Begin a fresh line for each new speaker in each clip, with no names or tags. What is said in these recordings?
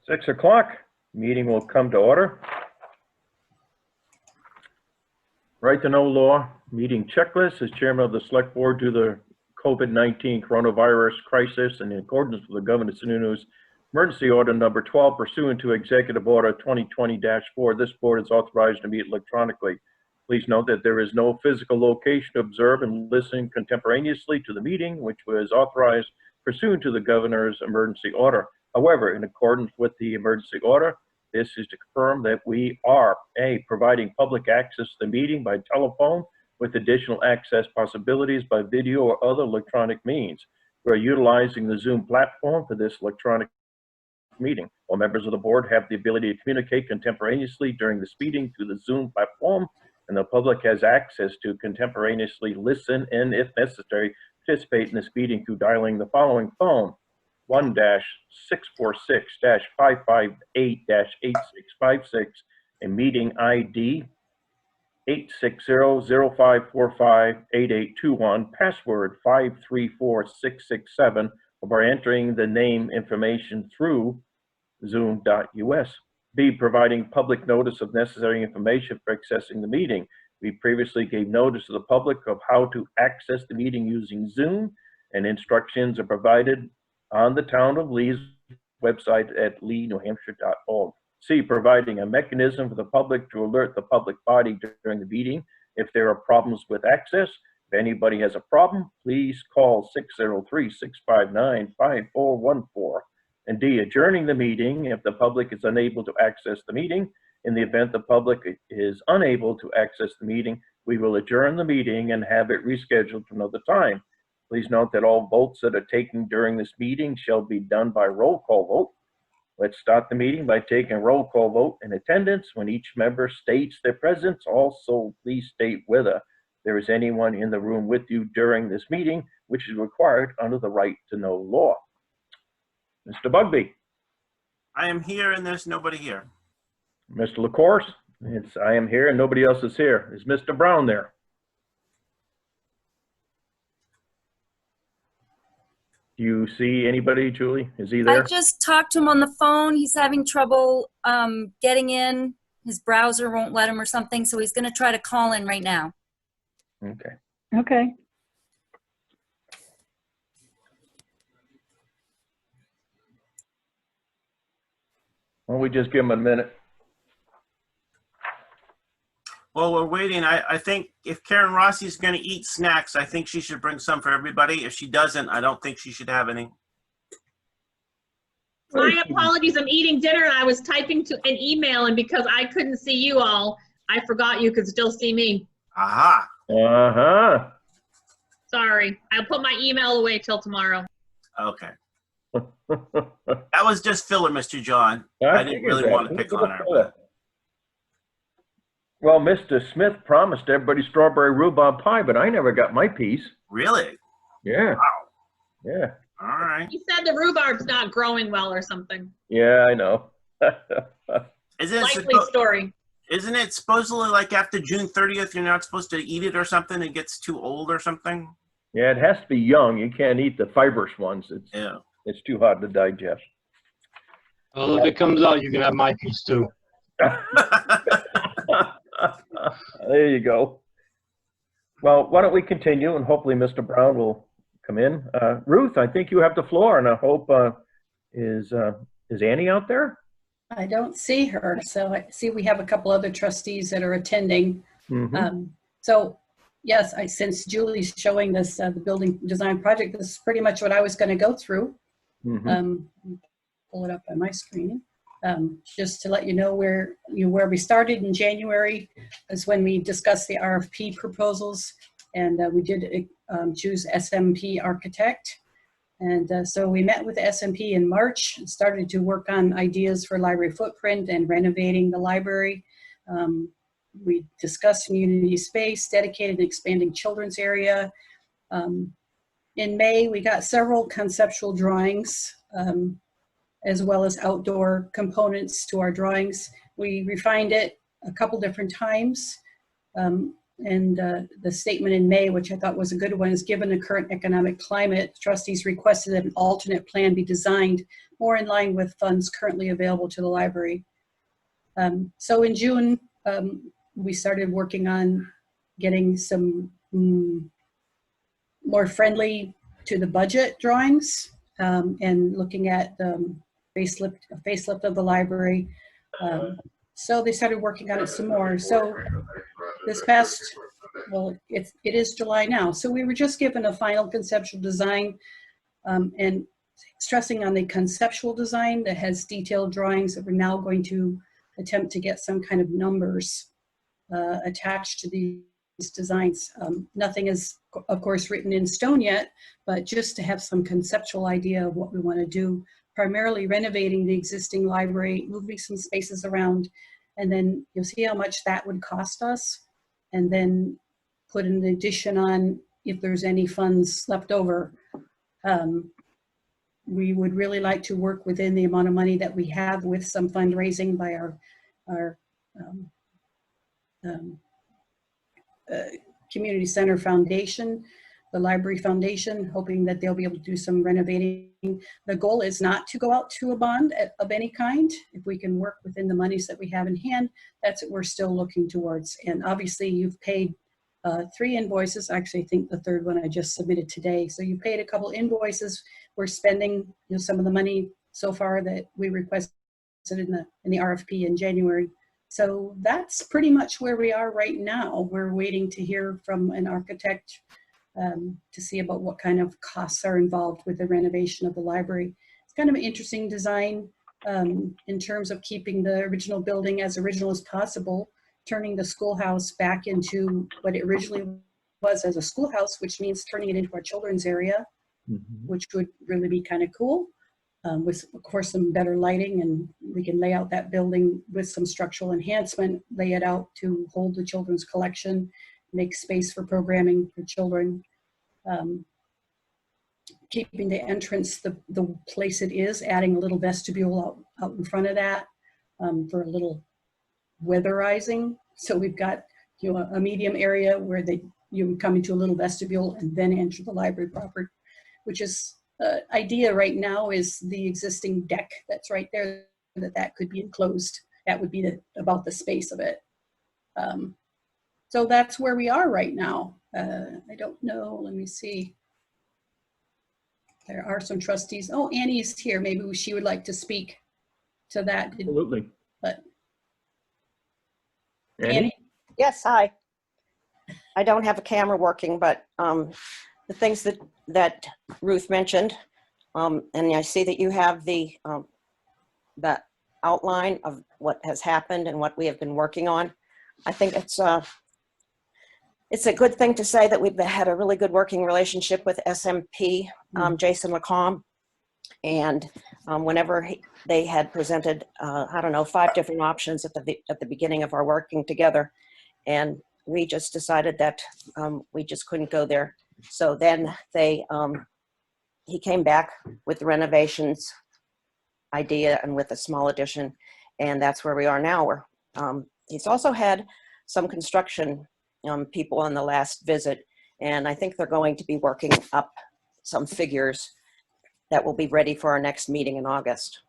6 o'clock, meeting will come to order. Right to know law, meeting checklist. As chairman of the select board due to the COVID-19 coronavirus crisis and in accordance with the Governor Sununu's emergency order number 12 pursuant to Executive Order 2020-4, this board is authorized to meet electronically. Please note that there is no physical location to observe and listen contemporaneously to the meeting, which was authorized pursuant to the governor's emergency order. However, in accordance with the emergency order, this is to confirm that we are providing public access to the meeting by telephone with additional access possibilities by video or other electronic means. We're utilizing the Zoom platform for this electronic meeting. All members of the board have the ability to communicate contemporaneously during this meeting through the Zoom platform, and the public has access to contemporaneously listen and, if necessary, participate in this meeting through dialing the following phone: 1-646-558-8656 and meeting ID 860-0545-8821, password 534667, or by entering the name information through zoom.us. B, providing public notice of necessary information for accessing the meeting. We previously gave notice to the public of how to access the meeting using Zoom, and instructions are provided on the Town of Lee's website at lee.newhampshire.org. C, providing a mechanism for the public to alert the public body during the meeting if there are problems with access. If anybody has a problem, please call 603-659-5414. And D, adjourning the meeting if the public is unable to access the meeting. In the event the public is unable to access the meeting, we will adjourn the meeting and have it rescheduled to another time. Please note that all votes that are taken during this meeting shall be done by roll call vote. Let's start the meeting by taking a roll call vote in attendance. When each member states their presence, also please state whether there is anyone in the room with you during this meeting, which is required under the right to know law. Mr. Bugby.
I am here and there's nobody here.
Mr. LaCourse. I am here and nobody else is here. Is Mr. Brown there? Do you see anybody, Julie? Is he there?
I just talked to him on the phone. He's having trouble getting in. His browser won't let him or something, so he's going to try to call in right now.
Okay.
Okay.
Why don't we just give him a minute?
Well, we're waiting. I think if Karen Rossi is going to eat snacks, I think she should bring some for everybody. If she doesn't, I don't think she should have any.
My apologies. I'm eating dinner and I was typing to an email, and because I couldn't see you all, I forgot you could still see me.
Aha.
Uh-huh.
Sorry. I'll put my email away till tomorrow.
Okay. That was just filler, Mr. John. I didn't really want to pick on her. But...
Well, Mr. Smith promised everybody strawberry rhubarb pie, but I never got my piece.
Really?
Yeah.
Wow.
Yeah.
All right.
He said the rhubarb's not growing well or something.
Yeah, I know.
Likely story.
Isn't it supposedly like after June 30th, you're not supposed to eat it or something? It gets too old or something?
Yeah, it has to be young. You can't eat the fibrous ones. It's too hard to digest.
Well, if it comes out, you can have my piece too.
There you go. Well, why don't we continue, and hopefully Mr. Brown will come in. Ruth, I think you have the floor, and I hope is Annie out there?
I don't see her, so I see we have a couple other trustees that are attending.
Mm-hmm.
So yes, since Julie's showing this the building design project, this is pretty much what I was going to go through.
Mm-hmm.
Pull it up on my screen. Just to let you know where we started in January is when we discussed the RFP proposals, and we did choose SMP Architect. And so we met with SMP in March and started to work on ideas for library footprint and renovating the library. We discussed community space, dedicated and expanding children's area. In May, we got several conceptual drawings, as well as outdoor components to our drawings. We refined it a couple different times. And the statement in May, which I thought was a good one, is given the current economic climate, trustees requested that an alternate plan be designed more in line with funds currently available to the library. So in June, we started working on getting some more friendly to the budget drawings, and looking at the facelift of the library. So they started working on it some more. So this past, well, it is July now. So we were just given a final conceptual design, and stressing on the conceptual design that has detailed drawings that we're now going to attempt to get some kind of numbers attached to these designs. Nothing is, of course, written in stone yet, but just to have some conceptual idea of what we want to do, primarily renovating the existing library, moving some spaces around, and then you'll see how much that would cost us, and then put an addition on if there's any funds left over. We would really like to work within the amount of money that we have with some fundraising by our Community Center Foundation, the Library Foundation, hoping that they'll be able to do some renovating. The goal is not to go out to a bond of any kind. If we can work within the monies that we have in hand, that's what we're still looking towards. And obviously you've paid 3 invoices. Actually, I think the third one I just submitted today. So you paid a couple invoices. We're spending some of the money so far that we requested in the RFP in January. So that's pretty much where we are right now. We're waiting to hear from an architect to see about what kind of costs are involved with the renovation of the library. It's kind of an interesting design in terms of keeping the original building as original as possible, turning the schoolhouse back into what it originally was as a schoolhouse, which means turning it into our children's area, which would really be kind of cool. With, of course, some better lighting, and we can lay out that building with some structural enhancement, lay it out to hold the children's collection, make space for programming for children. Keeping the entrance the place it is, adding a little vestibule out in front of that for a little weatherizing. So we've got a medium area where you would come into a little vestibule and then enter the library proper, which is idea right now is the existing deck that's right there, that could be enclosed. That would be about the space of it. So that's where we are right now. I don't know, let me see. There are some trustees. Oh, Annie's here. Maybe she would like to speak to that.
Absolutely.
But
Annie?
Yes, hi. I don't have a camera working, but the things that Ruth mentioned, and I see that you have the outline of what has happened and what we have been working on. I think it's a good thing to say that we've had a really good working relationship with SMP, Jason Lacombe, and whenever they had presented, I don't know, 5 different options at the beginning of our working together, and we just decided that we just couldn't go there. So then he came back with the renovations idea and with a small addition, and that's where we are now. He's also had some construction people on the last visit, and I think they're going to be working up some figures that will be ready for our next meeting in August.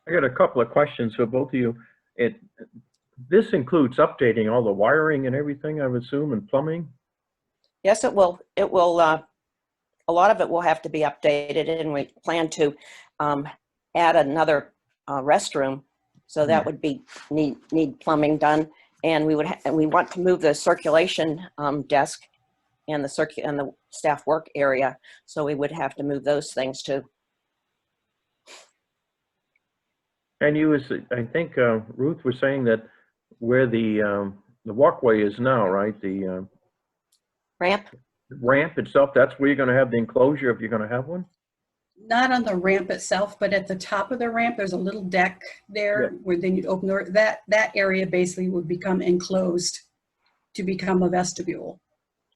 I got a couple of questions for both of you. This includes updating all the wiring and everything, I would assume, and plumbing?
Yes, it will. It will. A lot of it will have to be updated, and we plan to add another restroom, so that would be need plumbing done. And we want to move the circulation desk and the staff work area, so we would have to move those things too.
And I think Ruth was saying that where the walkway is now, right? The ramp itself, that's where you're going to have the enclosure if you're going to have one?
not on the ramp itself, but at the top of the ramp, there's a little deck there where then you'd open that area basically would become enclosed to become a vestibule.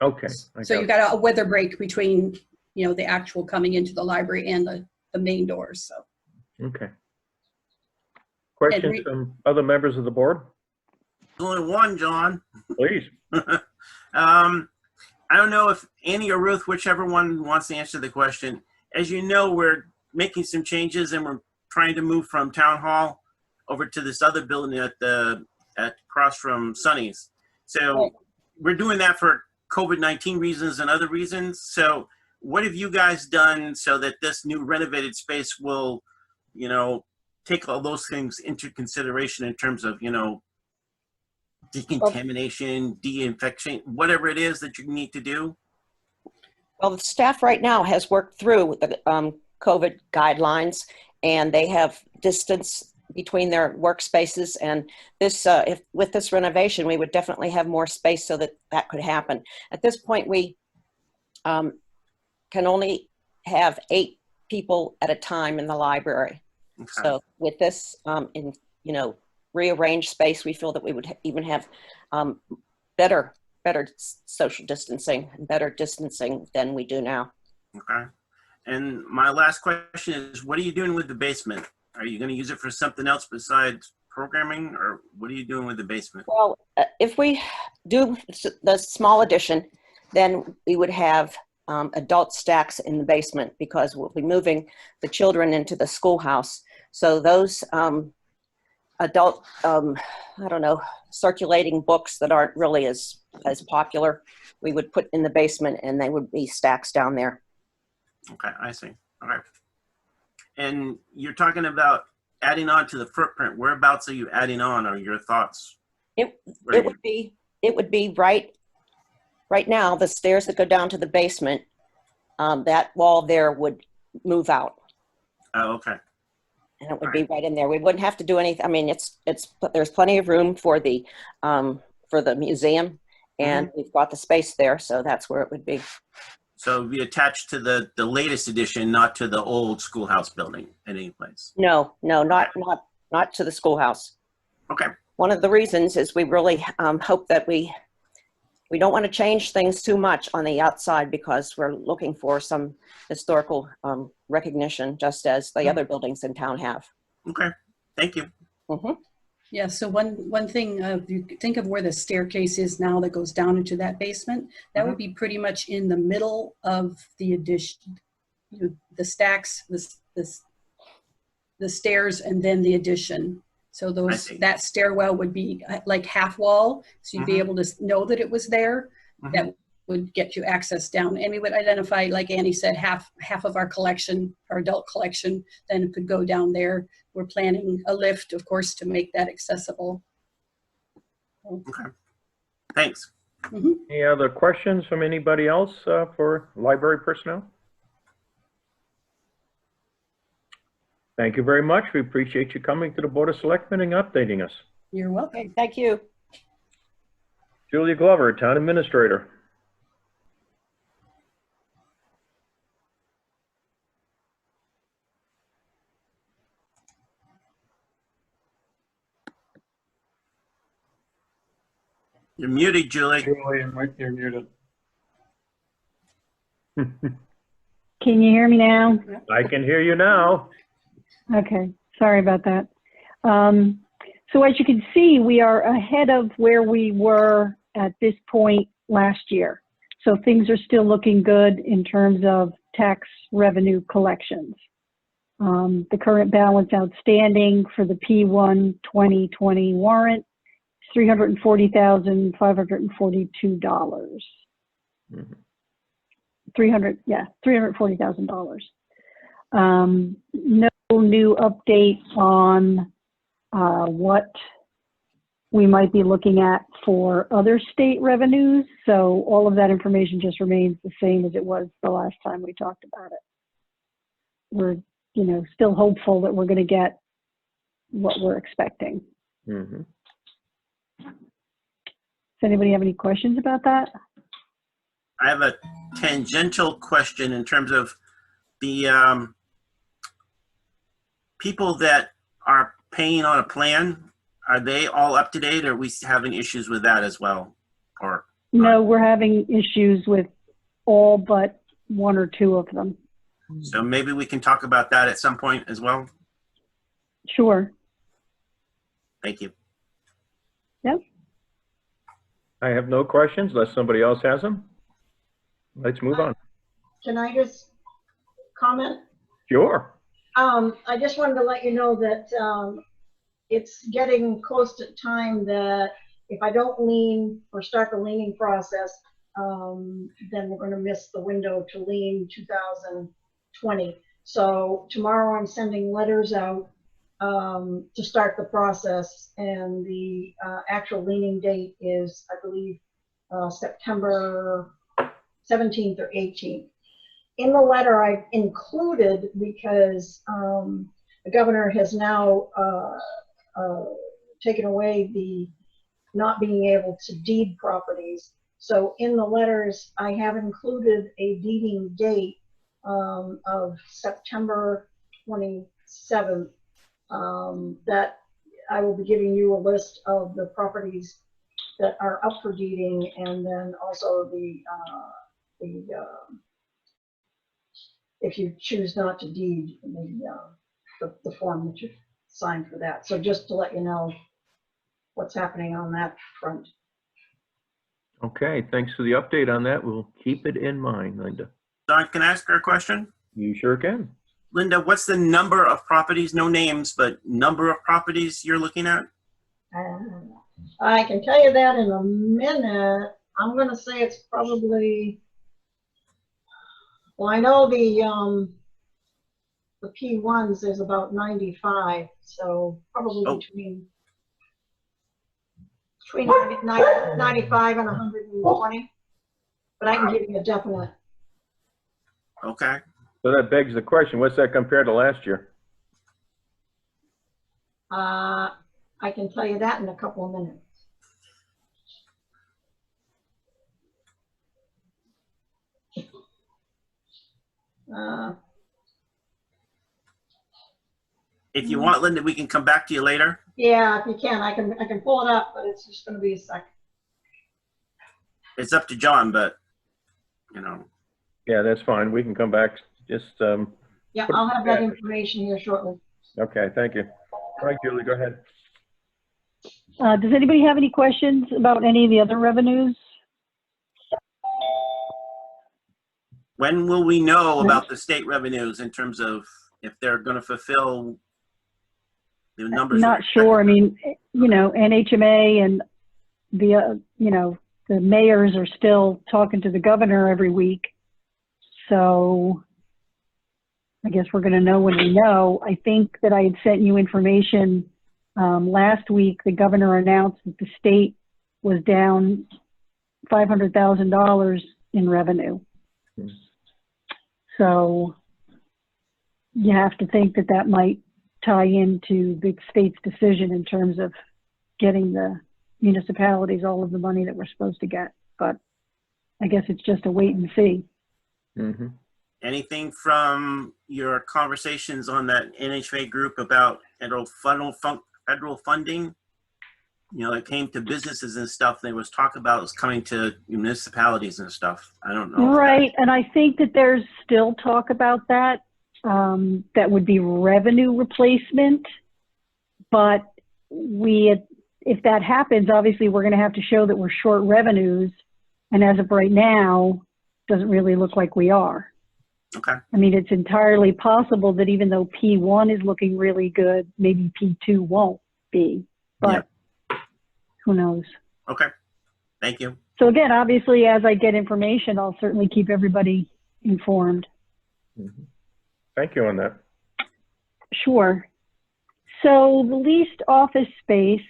Okay.
So you've got a weather break between, you know, the actual coming into the library and the main doors. So.
Okay. Questions from other members of the board?
only one, John.
Please.
I don't know if Annie or Ruth, whichever one wants to answer the question. As you know, we're making some changes and we're trying to move from Town Hall over to this other building at across from Sunny's. So we're doing that for COVID-19 reasons and other reasons. So what have you guys done so that this new renovated space will, take all those things into consideration in terms of, decontamination, de-infection, whatever it is that you need to do?
Well, the staff right now has worked through the COVID guidelines, and they have distance between their workspaces. And this, with this renovation, we would definitely have more space so that that could happen. At this point, we can only have 8 people at a time in the library.
Okay.
So with this, rearranged space, we feel that we would even have better social distancing and better distancing than we do now.
Okay. And my last question is, what are you doing with the basement? Are you going to use it for something else besides programming, or what are you doing with the basement?
Well, if we do the small addition, then we would have adult stacks in the basement, because we'll be moving the children into the schoolhouse. So those adult, circulating books that aren't really as popular, we would put in the basement, and they would be stacks down there.
Okay, I see. All right. And you're talking about adding on to the footprint. Whereabouts are you adding on, or your thoughts?
It would be right now, the stairs that go down to the basement, that wall there would move out.
Oh, okay.
And it would be right in there. We wouldn't have to do anything. I mean, there's plenty of room for the museum, and we've got the space there, so that's where it would be.
So it would be attached to the latest edition, not to the old schoolhouse building in any place?
No, not to the schoolhouse.
Okay.
One of the reasons is we really hope that we don't want to change things too much on the outside, because we're looking for some historical recognition, just as the other buildings in town have.
Okay. Thank you.
Mm-hmm.
Yeah, so one thing, you think of where the staircase is now that goes down into that basement, that would be pretty much in the middle of the addition, the stacks, the stairs, and then the addition. So that stairwell would be like half wall, so you'd be able to know that it was there. That would get you access down, and we would identify, like Annie said, half of our collection, our adult collection, then it could go down there. We're planning a lift, of course, to make that accessible.
Okay. Thanks.
Any other questions from anybody else for library personnel? Thank you very much. We appreciate you coming to the Board of Selectmen and updating us.
You're welcome.
Okay, thank you.
Julia Glover, Town Administrator.
You're muted, Julie.
Julie, you're muted.
Can you hear me now?
I can hear you now.
Okay, sorry about that. So as you can see, we are ahead of where we were at this point last year. So things are still looking good in terms of tax revenue collections. The current balance outstanding for the P1 2020 warrant is $340,542. $340,000. No new update on what we might be looking at for other state revenues. So all of that information just remains the same as it was the last time we talked about it. We're, still hopeful that we're going to get what we're expecting. Does anybody have any questions about that?
I have a tangential question in terms of the people that are paying on a plan. Are they all up to date, or are we having issues with that as well? Or
no, we're having issues with all but 1 or 2 of them.
so maybe we can talk about that at some point as well.
Sure.
Thank you.
Yep.
I have no questions unless somebody else has them. Let's move on.
Can I just comment?
Sure.
I just wanted to let you know that it's getting close to time that if I don't lean or start the leaning process, then we're going to miss the window to lean 2020. So tomorrow I'm sending letters out to start the process, and the actual leaning date is, I believe, September 17th or 18th. In the letter I've included, because the governor has now taken away the not being able to deed properties. So in the letters, I have included a deeding date of September 27th, that I will be giving you a list of the properties that are up for deeding, and then also the if you choose not to deed, the form that you signed for that. So just to let you know what's happening on that front.
Okay, thanks for the update on that. We'll keep it in mind, Linda.
Don, can I ask her a question?
You sure can.
Linda, what's the number of properties, no names, but number of properties you're looking at?
I can tell you that in a minute. I'm going to say it's probably, well, I know the P1s is about 95, so probably between 95 and 120, but I can give you a definite.
Okay.
So that begs the question, what's that compared to last year?
I can tell you that in a couple of minutes.
If you want, Linda, we can come back to you later.
Yeah, if you can, I can pull it up, but it's just going to be a second.
It's up to John, but, you know.
Yeah, that's fine. We can come back. Just,
Yeah, I'll have that information here shortly.
okay, thank you. All right, Julie, go ahead.
Does anybody have any questions about any of the other revenues?
When will we know about the state revenues in terms of if they're going to fulfill the numbers?
Not sure. I mean, you know, NHMA and the, you know, the mayors are still talking to the governor every week. So I guess we're going to know when we know. I think that I had sent you information last week. The governor announced that the state was down $500,000 in revenue. So you have to think that that might tie into the state's decision in terms of getting the municipalities all of the money that we're supposed to get. But I guess it's just a wait and see.
Mm-hmm.
Anything from your conversations on that NHMA group about federal funding? You know, it came to businesses and stuff. There was talk about it was coming to municipalities and stuff. I don't know.
Right, and I think that there's still talk about that. That would be revenue replacement. But if that happens, obviously we're going to have to show that we're short revenues. And as of right now, doesn't really look like we are.
Okay.
I mean, it's entirely possible that even though P1 is looking really good, maybe P2 won't be, but who knows?
Okay. Thank you.
So again, obviously, as I get information, I'll certainly keep everybody informed.
Mm-hmm. Thank you on that.
Sure. So the leased office space,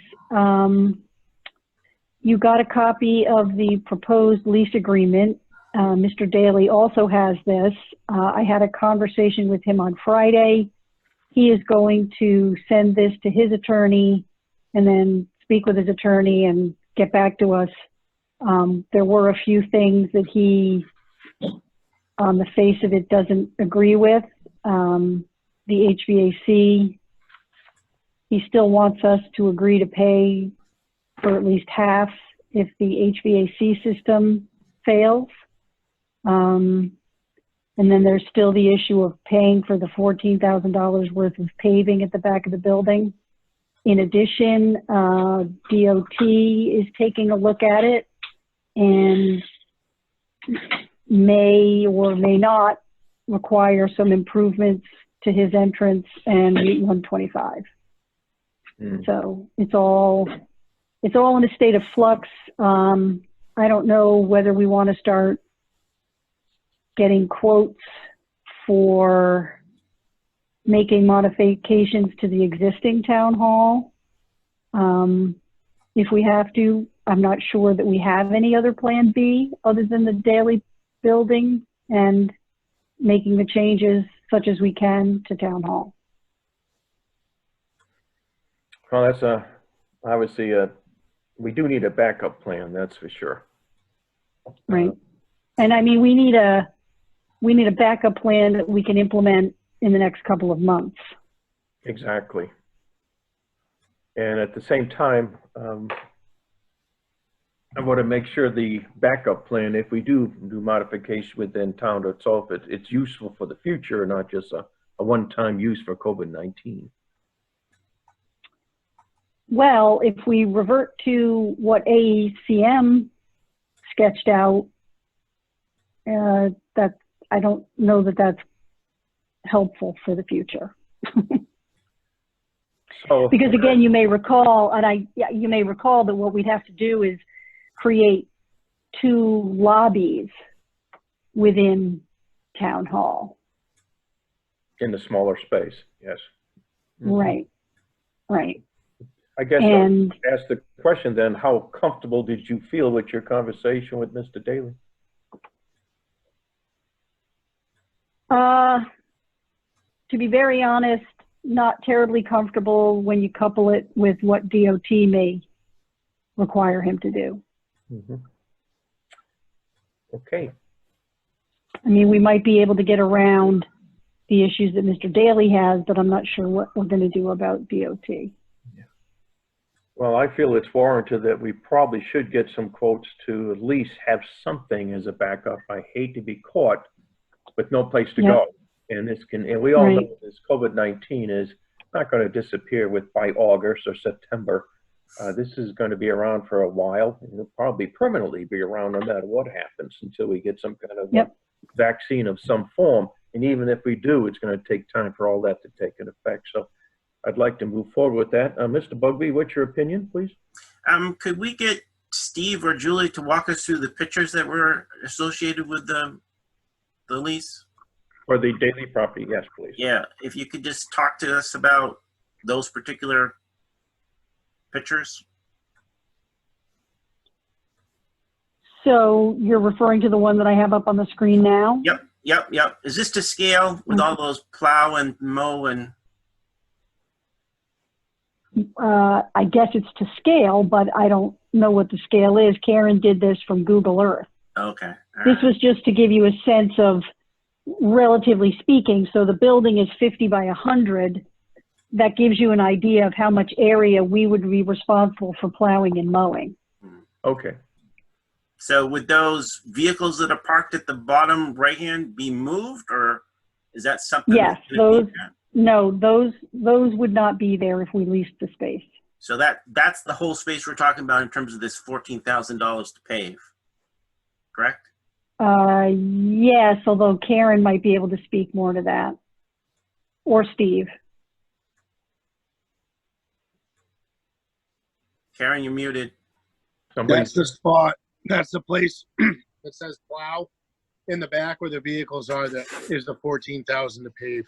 you got a copy of the proposed lease agreement. Mr. Daly also has this. I had a conversation with him on Friday. He is going to send this to his attorney and then speak with his attorney and get back to us. There were a few things that he, on the face of it, doesn't agree with. The HVAC, he still wants us to agree to pay for at least half if the HVAC system fails. And then there's still the issue of paying for the $14,000 worth of paving at the back of the building. In addition, DOT is taking a look at it. and may or may not require some improvements to his entrance and Route 125.
Mm.
So it's all in a state of flux. I don't know whether we want to start getting quotes for making modifications to the existing town hall. If we have to, I'm not sure that we have any other plan B other than the Daily building and making the changes such as we can to town hall.
Well, that's obviously we do need a backup plan, that's for sure.
Right. And I mean, we need a backup plan that we can implement in the next couple of months.
Exactly. And at the same time, I want to make sure the backup plan, if we do modification within town itself, it's useful for the future, not just a one-time use for COVID-19.
Well, if we revert to what AECM sketched out, I don't know that that's helpful for the future.
So,
Because again, you may recall, you may recall that what we'd have to do is create 2 lobbies within town hall.
in the smaller space, yes.
Right. Right.
I guess
And
I'll ask the question then, how comfortable did you feel with your conversation with Mr. Daly?
to be very honest, not terribly comfortable when you couple it with what DOT may require him to do.
Mm-hmm. Okay.
I mean, we might be able to get around the issues that Mr. Daly has, but I'm not sure what we're going to do about DOT.
Well, I feel it's warranted that we probably should get some quotes to at least have something as a backup. I hate to be caught with no place to go. And we all know this COVID-19 is not going to disappear by August or September. This is going to be around for a while. It'll probably permanently be around no matter what happens until we get some kind of vaccine of some form. And even if we do, it's going to take time for all that to take an effect. So I'd like to move forward with that. Mr. Bugby, what's your opinion, please?
Could we get Steve or Julie to walk us through the pictures that were associated with the lease?
For the Daily property, yes, please.
Yeah, if you could just talk to us about those particular pictures.
So you're referring to the one that I have up on the screen now?
Yep. Is this to scale with all those plow and mow and?
I guess it's to scale, but I don't know what the scale is. Karen did this from Google Earth.
Okay.
This was just to give you a sense of, relatively speaking, so the building is 50 by 100. That gives you an idea of how much area we would be responsible for plowing and mowing.
Okay.
So would those vehicles that are parked at the bottom right hand be moved, or is that something?
Yes,
that's gonna be
no, those would not be there if we leased the space.
So that's the whole space we're talking about in terms of this $14,000 to pave, correct?
Yes, although Karen might be able to speak more to that, or Steve.
Karen, you're muted.
That's the spot. That's the place that says plow in the back where the vehicles are. That is the 14,000 to pave.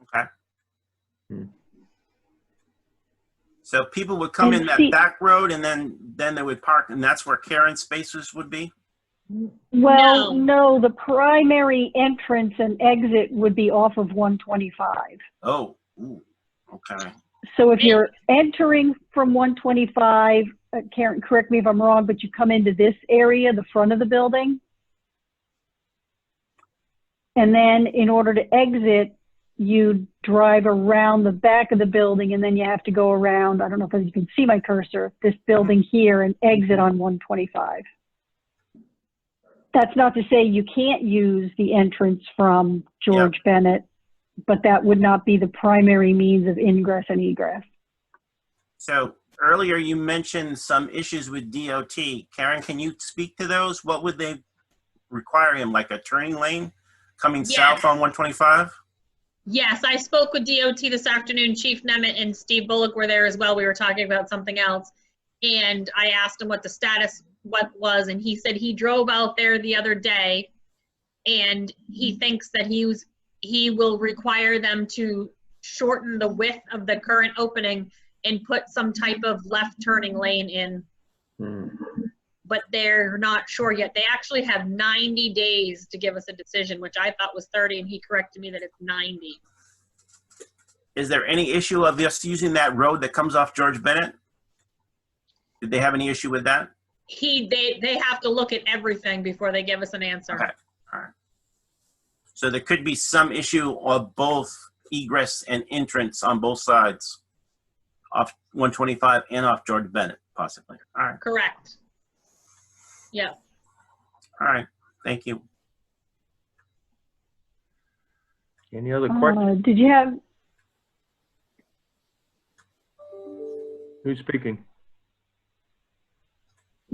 Okay.
Hmm.
So people would come in that back road and then they would park, and that's where Karen's spaces would be?
Well, no, the primary entrance and exit would be off of 125.
Oh, ooh, okay.
So if you're entering from 125, Karen, correct me if I'm wrong, but you come into this area, the front of the building. And then in order to exit, you drive around the back of the building, and then you have to go around, I don't know if you can see my cursor, this building here, and exit on 125. That's not to say you can't use the entrance from George Bennett, but that would not be the primary means of ingress and egress.
So earlier you mentioned some issues with DOT. Karen, can you speak to those? What would they require him, like a turning lane coming south on 125?
Yes, I spoke with DOT this afternoon. Chief Nemeth and Steve Bullock were there as well. We were talking about something else. And I asked him what the status was, and he said he drove out there the other day, and he thinks that he will require them to shorten the width of the current opening and put some type of left turning lane in. But they're not sure yet. They actually have 90 days to give us a decision, which I thought was 30, and he corrected me that it's 90.
Is there any issue of us using that road that comes off George Bennett? Did they have any issue with that?
They have to look at everything before they give us an answer.
Okay, all right. So there could be some issue of both egress and entrance on both sides, off 125 and off George Bennett, possibly. All right,
Correct. Yeah.
all right, thank you.
Any other questions?
Did you have,
Who's speaking?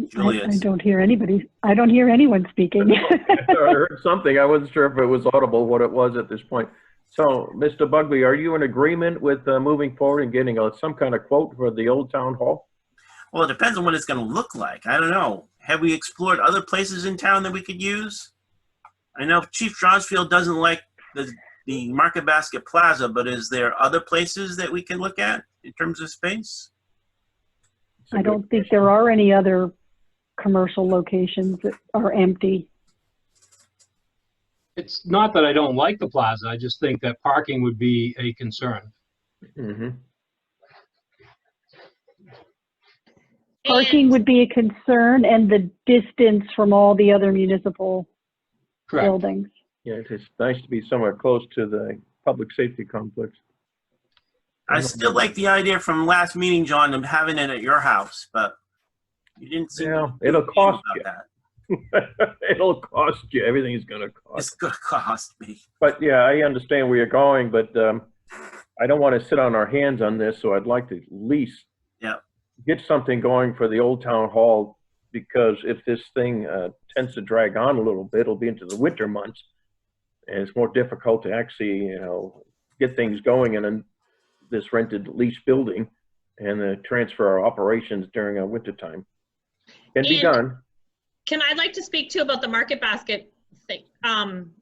Julius.
I don't hear anybody. I don't hear anyone speaking.
I heard something. I wasn't sure if it was audible, what it was at this point. So, Mr. Bugbee, are you in agreement with moving forward and getting some kind of quote for the old town hall?
Well, it depends on what it's going to look like. I don't know. Have we explored other places in town that we could use? I know Chief Johnsfield doesn't like the Market Basket Plaza, but is there other places that we can look at in terms of space?
I don't think there are any other commercial locations that are empty.
It's not that I don't like the plaza, I just think that parking would be a concern.
Mm-hmm.
Parking would be a concern, and the distance from all the other municipal
Correct.
buildings.
Yeah, it's nice to be somewhere close to the public safety complex.
I still like the idea from last meeting, John, of having it at your house, but you didn't seem
Yeah,
to
it'll
be
cost
about
you.
that.
It'll cost you. Everything's going to
It's
cost.
going to cost me.
But yeah, I understand where you're going, but I don't want to sit on our hands on this, so I'd like to at least
Yeah.
get something going for the old town hall, because if this thing tends to drag on a little bit, it'll be into the winter months, and it's more difficult to actually, get things going in this rented lease building and transfer our operations during our winter time. Can be
And-
done.
Can I like to speak too about the Market Basket thing,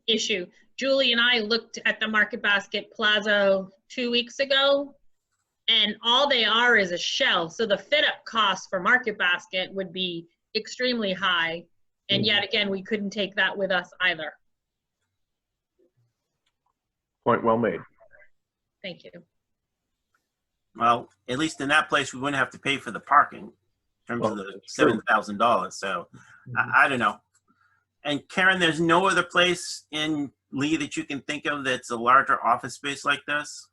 issue? Julie and I looked at the Market Basket Plaza 2 weeks ago, and all they are is a shell. So the fit up cost for Market Basket would be extremely high. And yet again, we couldn't take that with us either.
Point well made.
Thank you.
Well, at least in that place, we wouldn't have to pay for the parking in terms of the $7,000. So I don't know. And Karen, there's no other place in Lee that you can think of that's a larger office space like this?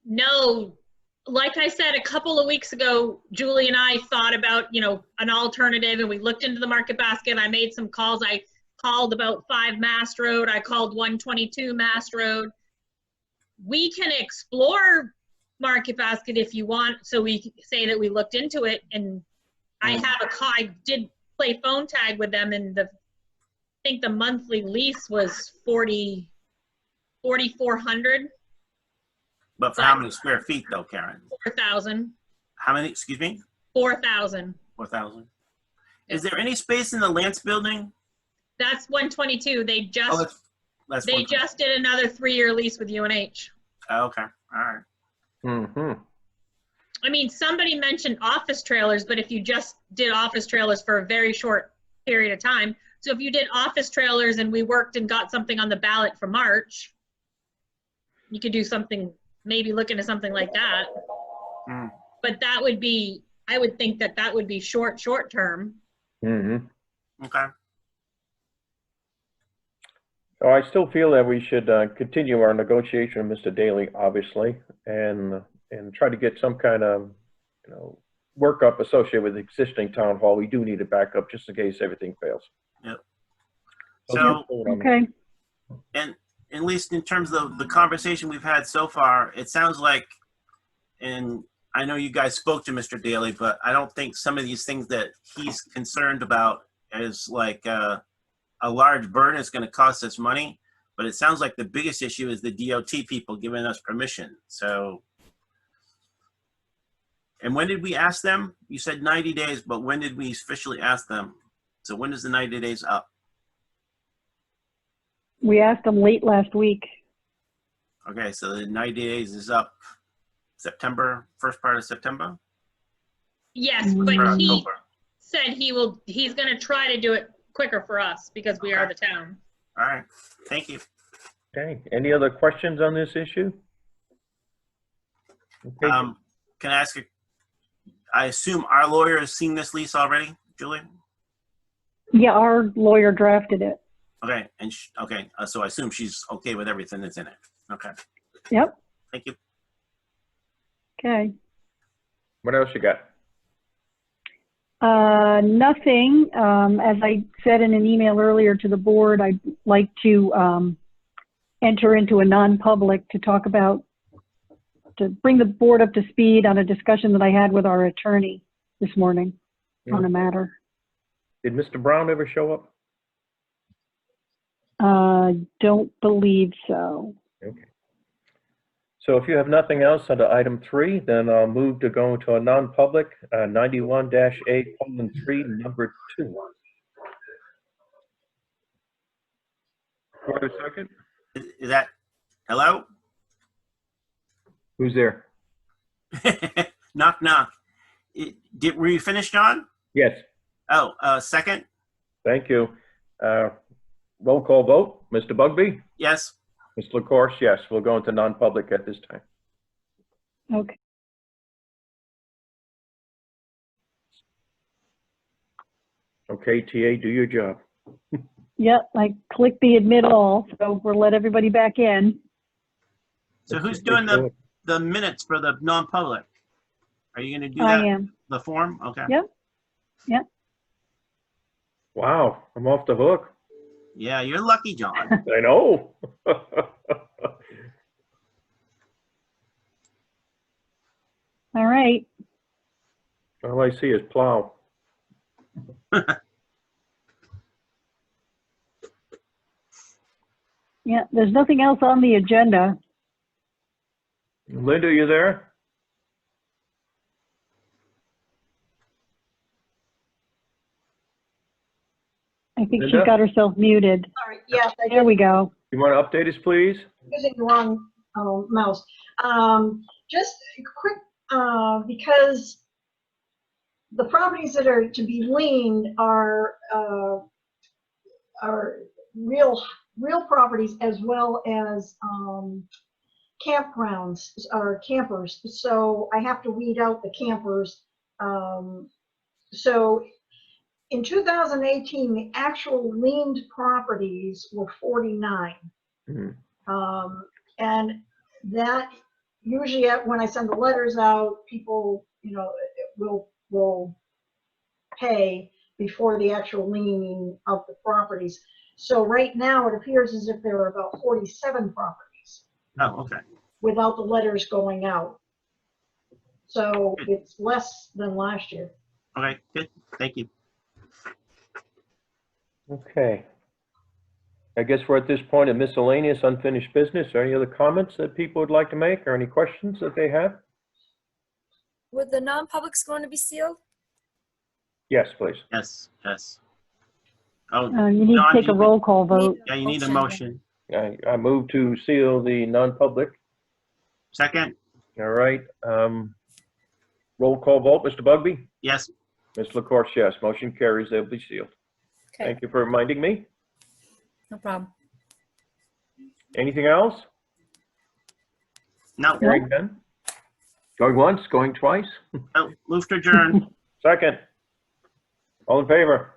No, like I said, a couple of weeks ago, Julie and I thought about, an alternative, and we looked into the Market Basket. I made some calls. I called about 5 Mast Road. I called 122 Mast Road. We can explore Market Basket if you want. So we say that we looked into it, and I did play phone tag with them, and I think the monthly lease was $4,400.
But for how many square feet though, Karen?
4,000.
How many, excuse me?
4,000.
4,000. Is there any space in the Lance building?
That's 122. They just
That's
they
one.
just did another 3-year lease with UNH.
Okay, all right.
Mm-hmm.
I mean, somebody mentioned office trailers, but if you just did office trailers for a very short period of time, so if you did office trailers and we worked and got something on the ballot for March, you could do something, maybe look into something like that.
Mm.
But that would be, I would think that would be short term.
Mm-hmm.
Okay.
So I still feel that we should continue our negotiation with Mr. Daly, obviously, and try to get some kind of, workup associated with the existing town hall. We do need a backup just in case everything fails.
Yep.
So,
Okay.
And at least in terms of the conversation we've had so far, it sounds like, and I know you guys spoke to Mr. Daly, but I don't think some of these things that he's concerned about is like a large burden. It's going to cost us money. But it sounds like the biggest issue is the DOT people giving us permission. So, and when did we ask them? You said 90 days, but when did we officially ask them? So when is the 90 days up?
We asked them late last week.
Okay, so the 90 days is up September, first part of September?
Yes,
Or
but he
October?
said he's gonna try to do it quicker for us because we are the town.
All right, thank you.
Okay, any other questions on this issue? Okay,
Can I ask I assume our lawyer has seen this lease already, Julie?
Yeah, our lawyer drafted it.
Okay, and okay, so I assume she's okay with everything that's in it. Okay,
Yep.
thank you.
Okay.
what else you got?
Nothing. As I said in an email earlier to the board, I'd like to enter into a non-public to talk about, to bring the board up to speed on a discussion that I had with our attorney this morning on a matter.
Did Mr. Brown ever show up?
Don't believe so.
Okay. So if you have nothing else under item 3, then I'll move to go into a non-public, 91-A:3, number 2. Wait a second.
Is that, hello?
Who's there?
Knock, knock. Were you finished, John?
Yes,
Oh, second?
thank you. Roll call vote. Mr. Bugby?
Yes?
Mr. LaCourse, yes. We'll go into non-public at this time.
Okay.
Okay, TA, do your job.
Yep, I clicked the admit all, so we'll let everybody back in.
So who's doing the minutes for the non-public? Are you gonna do
I
that?
am.
The form? Okay.
Yep. Yep.
Wow, I'm off the hook.
Yeah, you're lucky, John.
I know.
All right.
All I see is plow.
Yeah, there's nothing else on the agenda.
Linda, you there?
I think she's
Linda?
got herself muted.
Sorry, yes, I
There
did
we go.
You want to update us, please?
using the wrong mouse. Just quick, because the properties that are to be leaned are real properties as well as campgrounds or campers. So I have to weed out the campers. So in 2018, the actual leaned properties were 49.
Mhm.
And that usually when I send the letters out, people, will pay before the actual leaning of the properties. So right now it appears as if there are about 47 properties
Oh, okay.
without the letters going out. So it's less than last year.
Okay, good. Thank you.
Okay. I guess we're at this point of miscellaneous unfinished business. Are any other comments that people would like to make or any questions that they have?
Were the non-publics going to be sealed?
Yes, please.
Yes, yes. Oh,
You need to
John,
take a roll call vote.
yeah, you need a motion.
I move to seal the non-public.
Second?
All right. Roll call vote. Mr. Bugby?
Yes.
Ms. LaCourse, yes. Motion carries. They'll be sealed.
Okay,
Thank you for reminding me.
no problem.
Anything else?
No.
Hearing none. Going once, going twice.
Oh, move to adjourn.
Second. All in favor?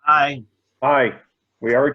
Aye.
Aye. We are